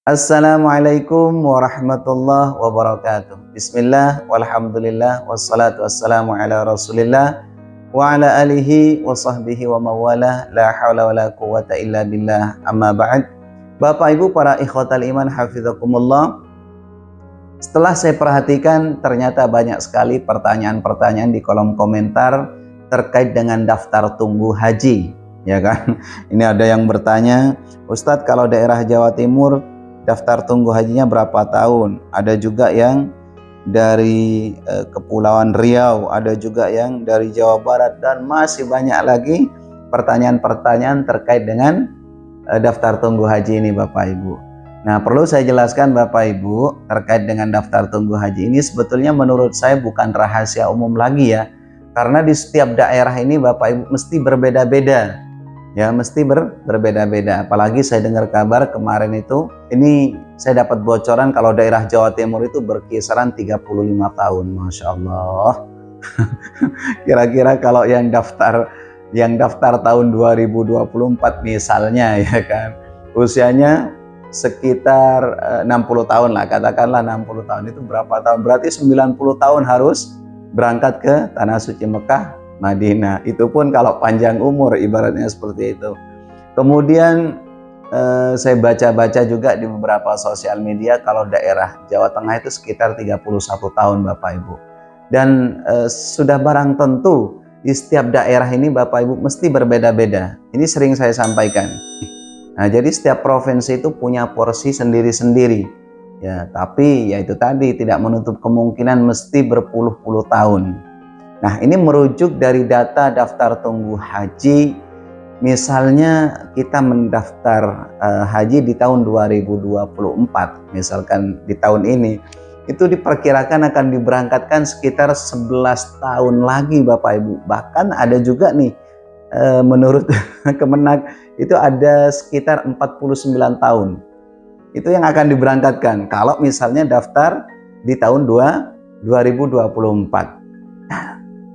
Assalamualaikum warahmatullahi wabarakatuh. Bismillah, walhamdulillah, wassalatu wassalamu ala rasulillah wa ala alihi wa sahbihi wa mawalah, la hawla wa la quwwata illa billah, amma ba'd. Bapak Ibu para ikhwatal iman hafizakumullah, setelah saya perhatikan ternyata banyak sekali pertanyaan-pertanyaan di kolom komentar terkait dengan daftar tunggu haji, ya kan? Ini ada yang bertanya, Ustadz, kalau daerah Jawa Timur daftar tunggu hajinya berapa tahun? Ada juga yang dari Kepulauan Riau, ada juga yang dari Jawa Barat, dan masih banyak lagi pertanyaan-pertanyaan terkait dengan daftar tunggu haji ini Bapak Ibu. Nah, perlu saya jelaskan Bapak Ibu, terkait dengan daftar tunggu haji ini sebetulnya menurut saya bukan rahasia umum lagi ya. Karena di setiap daerah ini Bapak Ibu mesti berbeda-beda. Ya, mesti berbeda-beda. Apalagi saya dengar kabar kemarin itu, ini saya dapat bocoran kalau daerah Jawa Timur itu berkisaran 35 tahun. Masya Allah. Kira-kira kalau yang daftar tahun 2024 misalnya, ya kan, usianya sekitar 60 tahun lah, katakanlah 60 tahun, itu berapa tahun? Berarti 90 tahun harus berangkat ke Tanah Suci Mekah Madinah. Itu pun kalau panjang umur, ibaratnya seperti itu. Kemudian saya baca-baca juga di beberapa sosial media kalau daerah Jawa Tengah itu sekitar 31 tahun Bapak Ibu. Dan sudah barang tentu di setiap daerah ini Bapak Ibu mesti berbeda-beda. Ini sering saya sampaikan. Nah, jadi setiap provinsi itu punya porsi sendiri-sendiri. Ya, tapi ya itu tadi, tidak menutup kemungkinan mesti berpuluh-puluh tahun. Nah, ini merujuk dari data daftar tunggu haji. Misalnya kita mendaftar haji di tahun 2024, misalkan di tahun ini, itu diperkirakan akan diberangkatkan sekitar 11 tahun lagi Bapak Ibu. Bahkan ada juga nih, menurut Kemenak itu ada sekitar 49 tahun. Itu yang akan diberangkatkan kalau misalnya daftar di tahun 2024.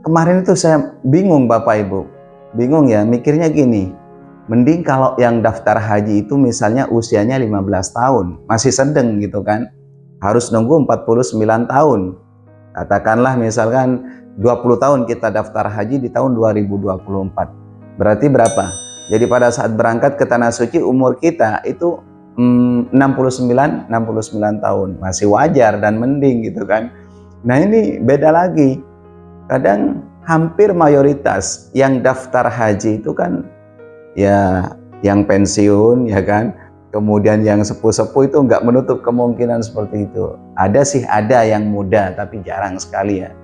Kemarin itu saya bingung Bapak Ibu, bingung ya, mikirnya gini, mending kalau yang daftar haji itu misalnya usianya 15 tahun, masih sedang gitu kan, harus nunggu 49 tahun. Katakanlah misalkan 20 tahun kita daftar haji di tahun 2024. Berarti berapa? Jadi pada saat berangkat ke Tanah Suci umur kita itu 69 tahun, masih wajar dan mending gitu kan. Nah, ini beda lagi. Kadang hampir mayoritas yang daftar haji itu kan ya yang pensiun, ya kan, kemudian yang sepuh-sepuh, itu nggak menutup kemungkinan seperti itu. Ada sih, ada yang muda, tapi jarang sekali ya.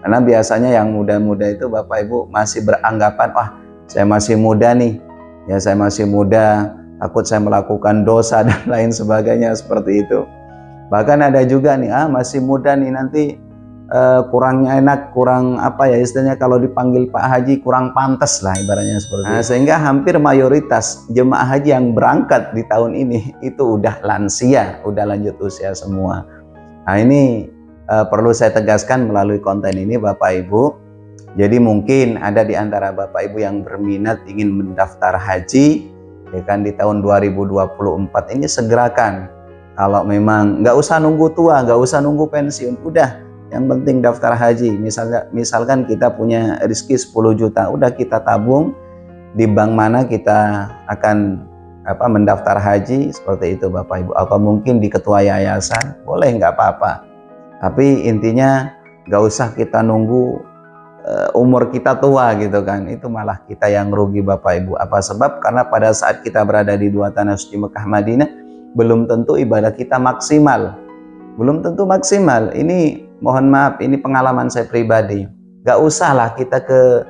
Karena biasanya yang muda-muda itu Bapak Ibu masih beranggapan, wah saya masih muda nih, ya saya masih muda, takut saya melakukan dosa dan lain sebagainya seperti itu. Bahkan ada juga nih, masih muda nih, nanti kurangnya enak, kurang apa ya istilahnya, kalau dipanggil Pak Haji kurang pantas lah, ibaratnya seperti itu. Sehingga hampir mayoritas jemaah haji yang berangkat di tahun ini itu udah lansia, udah lanjut usia semua. Nah, ini perlu saya tegaskan melalui konten ini Bapak Ibu. Jadi mungkin ada di antara Bapak Ibu yang berminat ingin mendaftar haji, ya kan, di tahun 2024 ini segerakan. Kalau memang nggak usah nunggu tua, nggak usah nunggu pensiun, udah yang penting daftar haji. Misalkan kita punya rezeki 10 juta, udah kita tabung di bank mana kita akan mendaftar haji, seperti itu Bapak Ibu. Atau mungkin di ketua yayasan, boleh, nggak apa-apa. Tapi intinya nggak usah kita nunggu umur kita tua gitu kan, itu malah kita yang rugi Bapak Ibu. Apa sebab? Karena pada saat kita berada di dua Tanah Suci Mekah Madinah, belum tentu ibadah kita maksimal, belum tentu maksimal. Ini mohon maaf, ini pengalaman saya pribadi. Gak usah lah kita ke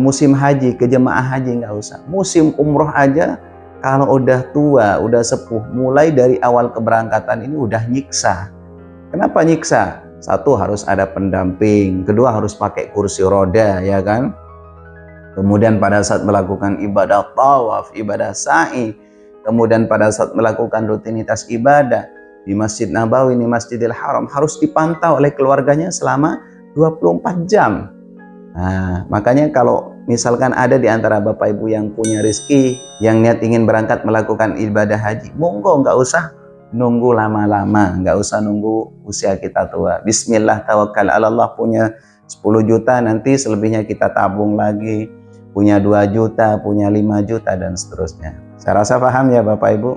musim haji, ke jemaah haji, gak usah. Musim umroh aja kalau udah tua, udah sepuh, mulai dari awal keberangkatan ini udah nyiksa. Kenapa nyiksa? Satu, harus ada pendamping. Kedua, harus pakai kursi roda, ya kan. Kemudian pada saat melakukan ibadah tawaf, ibadah sa'i, kemudian pada saat melakukan rutinitas ibadah di Masjid Nabawi, di Masjidil Haram, harus dipantau oleh keluarganya selama 24 jam. Nah, makanya kalau misalkan ada di antara Bapak Ibu yang punya rezeki, yang niat ingin berangkat melakukan ibadah haji, monggo, nggak usah nunggu lama-lama, nggak usah nunggu usia kita tua. Bismillah tawakkal 'ala Allah, punya 10 juta, nanti selebihnya kita tabung lagi, punya 2 juta, punya 5 juta, dan seterusnya. Saya rasa paham ya Bapak Ibu.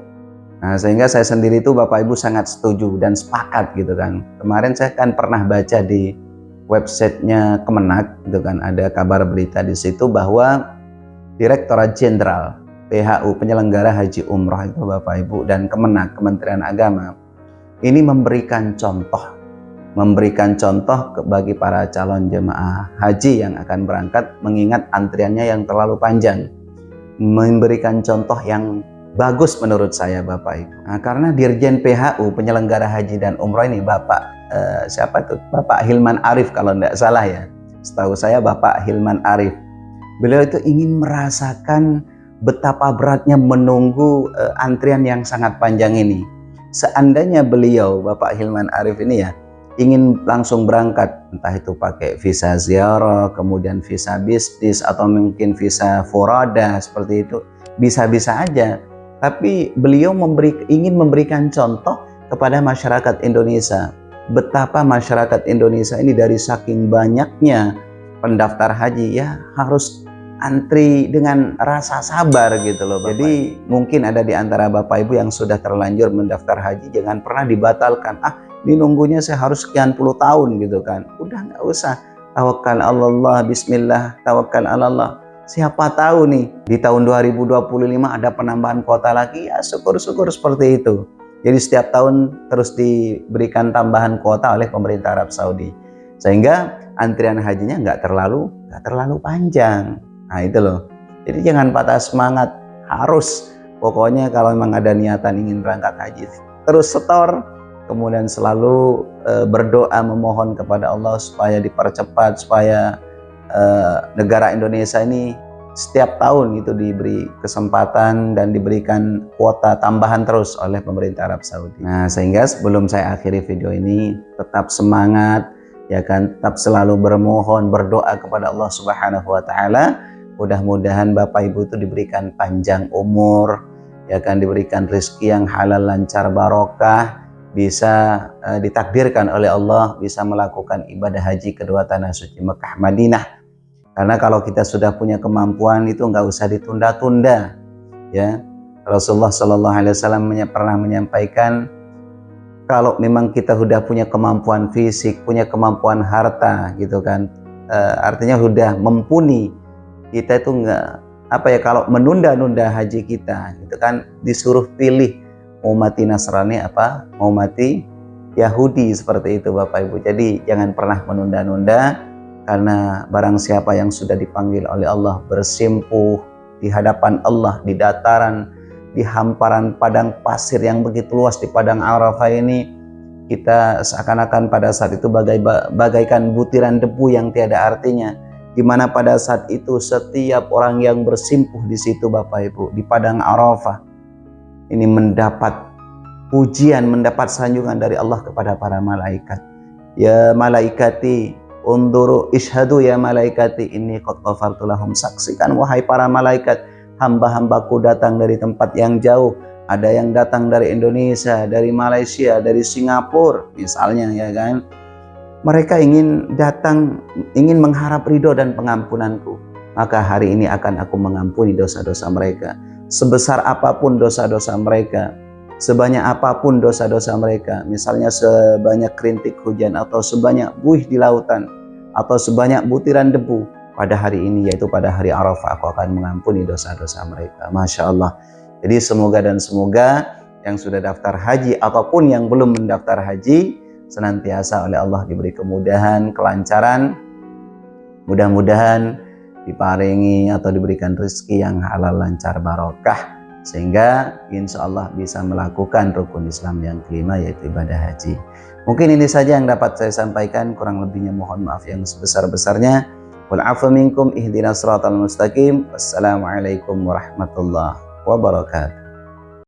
Nah, sehingga saya sendiri itu Bapak Ibu sangat setuju dan sepakat gitu kan. Kemarin saya kan pernah baca di websitenya Kemenak gitu kan, ada kabar berita di situ bahwa Direktorat Jenderal PHU, penyelenggara haji umroh itu Bapak Ibu, dan Kemenak, Kementerian Agama, ini memberikan contoh bagi para calon jemaah haji yang akan berangkat, mengingat antriannya yang terlalu panjang. Memberikan contoh yang bagus menurut saya Bapak Ibu. Nah, karena Dirjen PHU, penyelenggara haji dan umroh ini siapa tuh? Bapak Hilman Arif kalau tidak salah ya. Setahu saya Bapak Hilman Arif. Beliau itu ingin merasakan betapa beratnya menunggu antrian yang sangat panjang ini. Seandainya beliau, Bapak Hilman Arif ini ya, ingin langsung berangkat, entah itu pakai visa ziarah, kemudian visa bisnis, atau mungkin visa furada, seperti itu, bisa-bisa aja. Tapi beliau ingin memberikan contoh kepada masyarakat Indonesia. Betapa masyarakat Indonesia ini dari saking banyaknya pendaftar haji ya harus antri dengan rasa sabar gitu loh Bapak. Jadi mungkin ada di antara Bapak Ibu yang sudah terlanjur mendaftar haji, jangan pernah dibatalkan. Ini nunggunya saya harus sekian puluh tahun gitu kan. Udah nggak usah. Tawakal Allah, bismillah, tawakal Allah. Siapa tahu nih di tahun 2025 ada penambahan kuota lagi, ya syukur-syukur seperti itu. Jadi setiap tahun terus diberikan tambahan kuota oleh pemerintah Arab Saudi, sehingga antrian hajinya nggak terlalu panjang. Nah itu loh. Jadi jangan patah semangat, harus pokoknya kalau memang ada niatan ingin berangkat haji, terus setor, kemudian selalu berdoa memohon kepada Allah supaya dipercepat, supaya negara Indonesia ini setiap tahun itu diberi kesempatan dan diberikan kuota tambahan terus oleh pemerintah Arab Saudi. Nah, sehingga sebelum saya akhiri video ini, tetap semangat, ya kan, tetap selalu bermohon, berdoa kepada Allah Subhanahu wa taala. Mudah-mudahan Bapak Ibu itu diberikan panjang umur, ya kan, diberikan rezeki yang halal, lancar, barokah, bisa ditakdirkan oleh Allah bisa melakukan ibadah haji kedua tanah suci Mekah Madinah. Karena kalau kita sudah punya kemampuan itu nggak usah ditunda-tunda, ya. Rasulullah Shallallahu Alaihi Wasallam pernah menyampaikan, kalau memang kita sudah punya kemampuan fisik, punya kemampuan harta, gitu kan, artinya sudah mumpuni, kita itu nggak kalau menunda-nunda haji kita, gitu kan, disuruh pilih mau mati Nasrani mau mati Yahudi, seperti itu Bapak Ibu. Jadi jangan pernah menunda-nunda. Karena barang siapa yang sudah dipanggil oleh Allah bersimpuh di hadapan Allah di dataran, di hamparan padang pasir yang begitu luas di padang Arafah ini, kita seakan-akan pada saat itu bagaikan butiran debu yang tiada artinya, di mana pada saat itu setiap orang yang bersimpuh di situ Bapak Ibu di padang Arafah ini mendapat pujian, mendapat sanjungan dari Allah kepada para malaikat. Ya malaikati unduru ishadu ya malaikati inni qad ghafartu lahum. Saksikan wahai para malaikat, hamba-hambaku datang dari tempat yang jauh. Ada yang datang dari Indonesia, dari Malaysia, dari Singapura misalnya, ya kan. Mereka ingin datang, ingin mengharap ridho dan pengampunanku. Maka hari ini akan aku mengampuni dosa-dosa mereka. Sebesar apapun dosa-dosa mereka, sebanyak apapun dosa-dosa mereka, misalnya sebanyak rintik hujan, atau sebanyak buih di lautan, atau sebanyak butiran debu, pada hari ini, yaitu pada hari Arafah, aku akan mengampuni dosa-dosa mereka. Masya Allah. Jadi semoga yang sudah daftar haji ataupun yang belum mendaftar haji, senantiasa oleh Allah diberi kemudahan, kelancaran, mudah-mudahan diparingi atau diberikan rezeki yang halal, lancar, barokah, sehingga insya Allah bisa melakukan rukun Islam yang kelima, yaitu ibadah haji. Mungkin ini saja yang dapat saya sampaikan, kurang lebihnya mohon maaf yang sebesar-besarnya. Wal afu minkum, ihdinas siratal mustaqim. Wassalamualaikum warahmatullahi wabarakatuh.